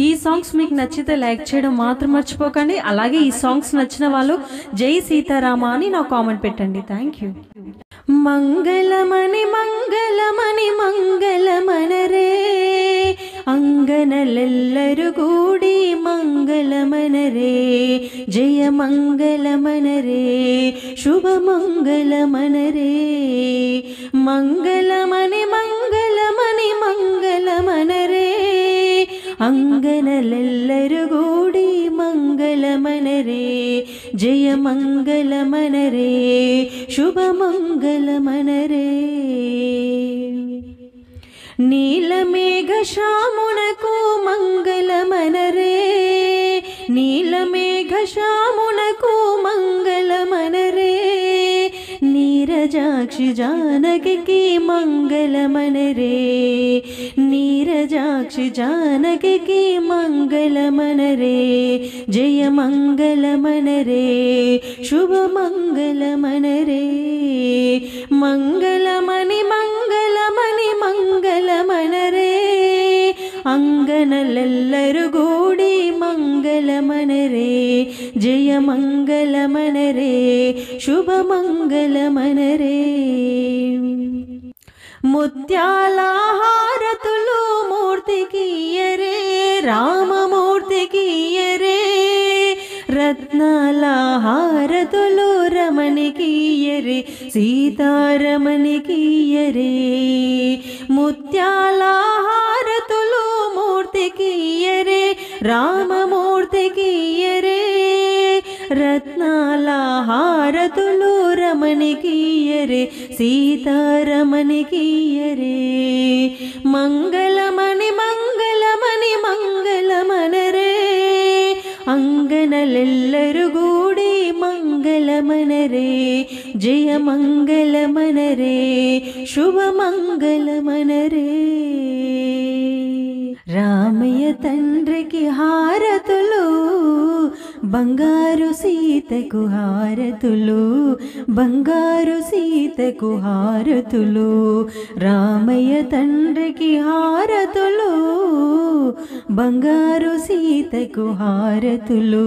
ఈ సాంగ్స్ మీకు నచ్చితే లైక్ చేయడం మాత్రం మర్చిపోకండి. అలాగే ఈ సాంగ్స్ నచ్చిన వాళ్ళు జై సీతారామ అని నా కామెంట్ పెట్టండి. Thank you. మంగళమణి మంగళమణి మంగళమనరే ಅಂಗನಲೆಲ್ಲರೂ ಕೂಡಿ ಮಂಗಲಮನರೇ ಜಯ ಮಂಗಲಮನರೇ ಶುಭ ಮಂಗಲಮನರೇ ಮಂಗಲಮಣಿ ಮಂಗಲಮಣಿ ಮಂಗಲಮನರೇ ಅಂಗನಲೆಲ್ಲರೂ ಕೂಡಿ ಮಂಗಲಮನರೇ ಜಯ ಮಂಗಲಮನರೇ ಶುಭ ಮಂಗಲಮನರೇ నీలమేఘ శ్యామునకు మంగళమనరే నీలమేఘ శ్యామునకు మంగళమనరే నీరజాక్షి జానకి మంగళమనరే నీరజాక్షి జానకి మంగళమనరే జయ మంగళమనరే శుభ మంగళమనరే మంగళమణి మంగళమణి మంగళమనరే అంగనలెల్లರೂ కూడి మంగళమనరే జయ మంగళమనరే శుభ మంగళమనరే ముత్యాల హారతులు మూర్తికియరే రామమూర్తికియరే రత్నాల హారతులు రమణికియరే సీతారమణికియరే ముత్యాల హారతులు మూర్తికియరే రామమూర్తికియరే రత్నాల హారతులు రమణికియరే సీతారమణికియరే మంగళమణి మంగళమణి మంగళమనరే అంగనలెల్లರೂ కూడి మంగళమనరే జయ మంగళమనరే శుభ మంగళమనరే రామయ్య తండ్రికి హారతులు బంగారు సీతకు హారతులు బంగారు సీతకు హారతులు రామయ్య తండ్రికి హారతులు బంగారు సీతకు హారతులు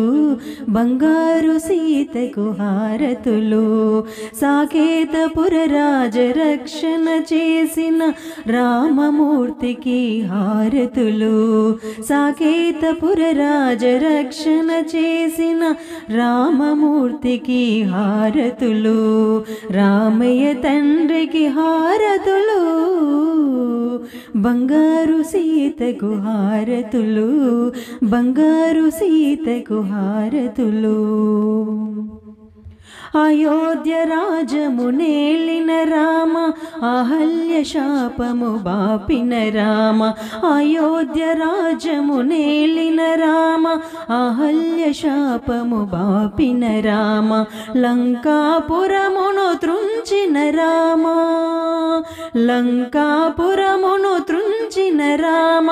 బంగారు సీతకు హారతులు సాకేతపుర రాజరక్షణ చేసిన రామమూర్తికి హారతులు సాకేతపుర రాజరక్షణ చేసిన రామమూర్తికి హారతులు రామయ్య తండ్రికి హారతులు బంగారు సీతకు హారతులు బంగారు సీతకు హారతులు అయోధ్య రాజమునేలిన రామ అహల్య శాపము బాపిన రామ అయోధ్య రాజమునేలిన రామ అహల్య శాపము బాపిన రామ లంకాపురమును త్రుంచిన రామ లంకాపురమును త్రుంచిన రామ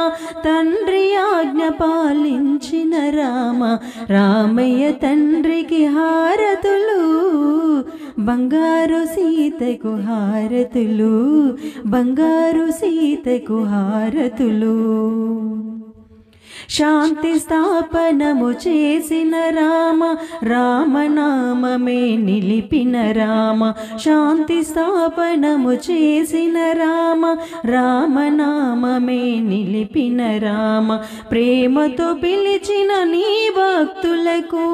తండ్రి ఆజ్ఞ పాలించిన రామ రామయ్య తండ్రికి హారతులు బంగారు సీతకు హారతులు బంగారు సీతకు హారతులు శాంతి స్థాపనము చేసిన రామ రామనామమే నిలిపిన రామ శాంతి స్థాపనము చేసిన రామ రామనామమే నిలిపిన రామ ప్రేమతో పిలిచిన నీ భక్తులకు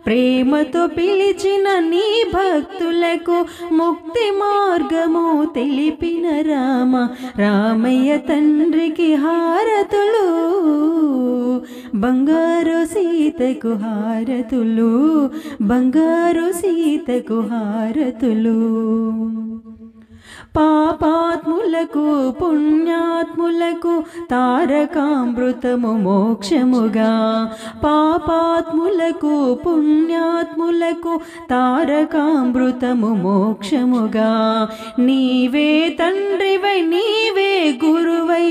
ప్రేమతో పిలిచిన నీ భక్తులకు ముక్తి మార్గము తెలిపిన రామ రామయ్య తండ్రికి హారతులు బంగారు సీతకు హారతులు బంగారు సీతకు హారతులు పాపాత్ములకు పుణ్యాత్ములకు తారకామృతము మోక్షముగా పాపాత్ములకు పుణ్యాత్ములకు తారకామృతము మోక్షముగా నీవే తండ్రివై నీవే గురువై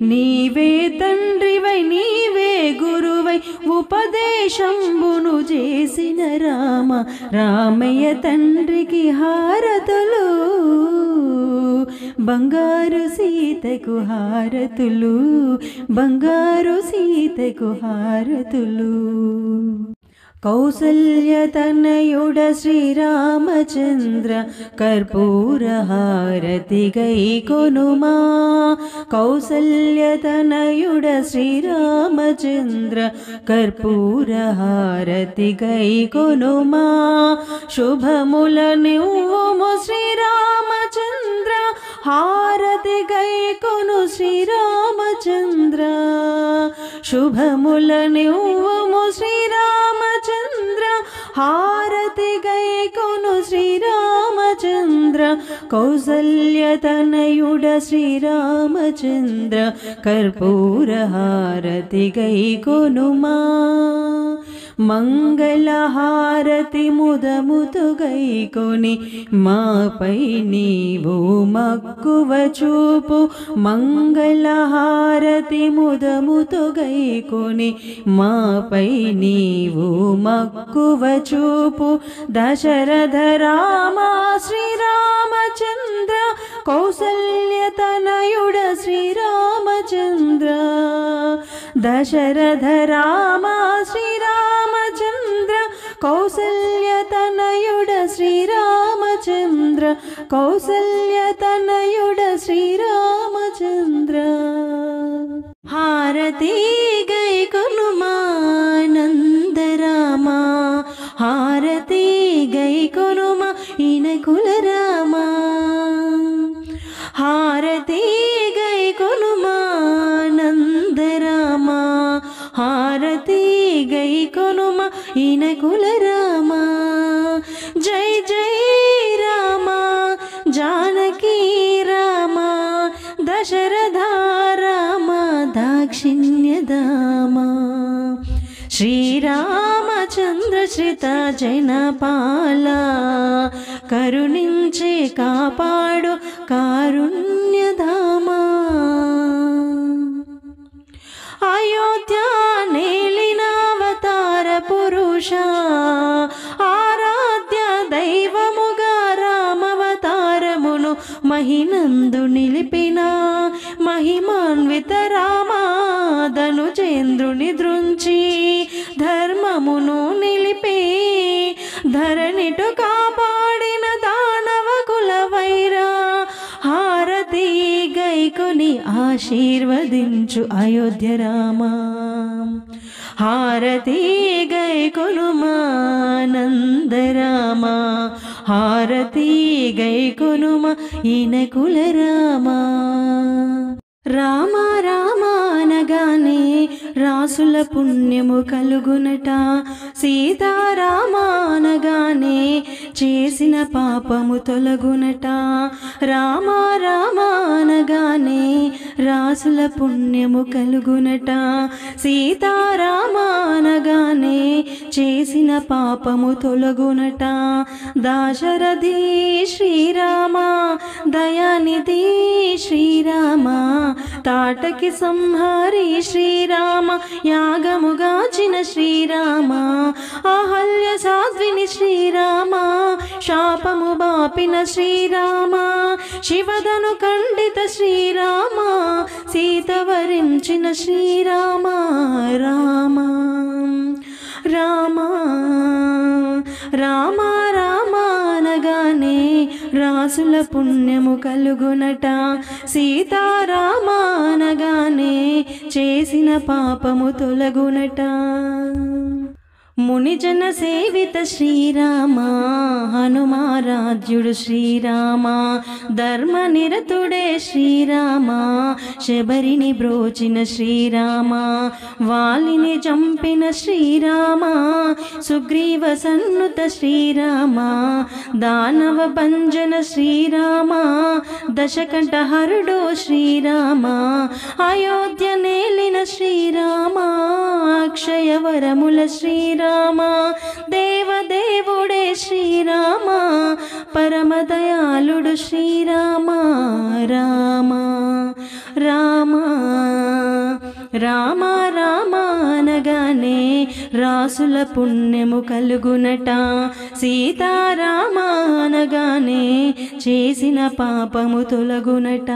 నీవే తండ్రివై నీవే గురువై ఉపదేశంబును చేసిన రామ రామయ్య తండ్రికి హారతులు బంగారు సీతకు హారతులు బంగారు సీతకు హారతులు కౌసల్యతనయుడ శ్రీరామచంద్ర కర్పూర హారతి గై కొనుమా కౌసల్యతనయుడ శ్రీరామచంద్ర కర్పూర హారతి గై కొనుమా శుభముల నివ్వుము శ్రీరామచంద్ర హారతి గై కొను శ్రీరామచంద్ర శుభముల నివ్వుము శ్రీరామచంద్ర హారతి గై కొను శ్రీరామచంద్ర కౌసల్యతనయుడ శ్రీరామచంద్ర కర్పూర హారతి గై కొనుమా మంగళహారతి ముదముతు గైకొని మాపై నీవు మక్కువ చూపు మంగళహారతి ముదముతు గైకొని మాపై నీవు మక్కువ చూపు దశరథ రామ శ్రీరామచంద్ర కౌసల్యతనయుడ శ్రీరామచంద్ర దశరథ రామ శ్రీరామచంద్ర కౌసల్యతనయుడ శ్రీరామచంద్ర కౌసల్యతనయుడ శ్రీరామచంద్ర హారతి గై కొనుమా నందరామ హారతి గై కొనుమా ఇనకుల రామ హారతి గై కొనుమా నందరామ హారతి గై కొనుమ ఇనకుల రామ జై జై రామ జానకి రామ దశరథ రామ దాక్షిణ్యదామ శ్రీరామచంద్ర శ్రిత జనపాల కరుణించే కాపాడు కారుణ్యధామ అయోధ్య నేలినావతార పురుష ఆరాధ్య దైవముగా రామవతారమును మహినందు నిలిపిన మహిమాన్విత రామాధనుజేంద్రుని దృంచి ధర్మమును నిలిపి ధరణిటు కాపాడిన దానవ కుల వైరా హారతి గైకొని ఆశీర్వదించు అయోధ్య రామ హారతి గైకొనుమా నందరామ హారతి గైకొనుమా ఇనకుల రామ రామ రామ అనగానే రాసుల పుణ్యము కలుగునట సీతారామ అనగానే చేసిన పాపము తొలగునట రామ రామ అనగానే రాసుల పుణ్యము కలుగునట సీతారామ అనగానే చేసిన పాపము తొలగునట దాశరథి శ్రీరామ దయానిధి శ్రీరామ తాటకి సంహారి శ్రీరామ యాగముగాచిన శ్రీరామ అహల్య సాధ్విని శ్రీరామ శాపము బాపిన శ్రీరామ శివదను ఖండిత శ్రీరామ సీత వరించిన శ్రీరామ రామ రామ రామ రామ అనగానే రాసుల పుణ్యము కలుగునట సీతారామ అనగానే చేసిన పాపము తొలగునట మునిజన సేవిత శ్రీరామ హనుమారాధ్యుడు శ్రీరామ ధర్మనిరతుడే శ్రీరామ శబరిని బ్రోచిన శ్రీరామ వాలిని చంపిన శ్రీరామ సుగ్రీవ సన్నుత శ్రీరామ దానవ భంజన శ్రీరామ దశకంఠహరుడో శ్రీరామ అయోధ్య నేలిన శ్రీరామ అక్షయ వరముల శ్రీరామ దేవదేవుడే శ్రీరామ పరమదయాళుడు శ్రీరామ రామ రామ రామ రామ అనగానే రాసుల పుణ్యము కలుగునట. సీతారామ అనగానే చేసిన పాపము తొలగునట.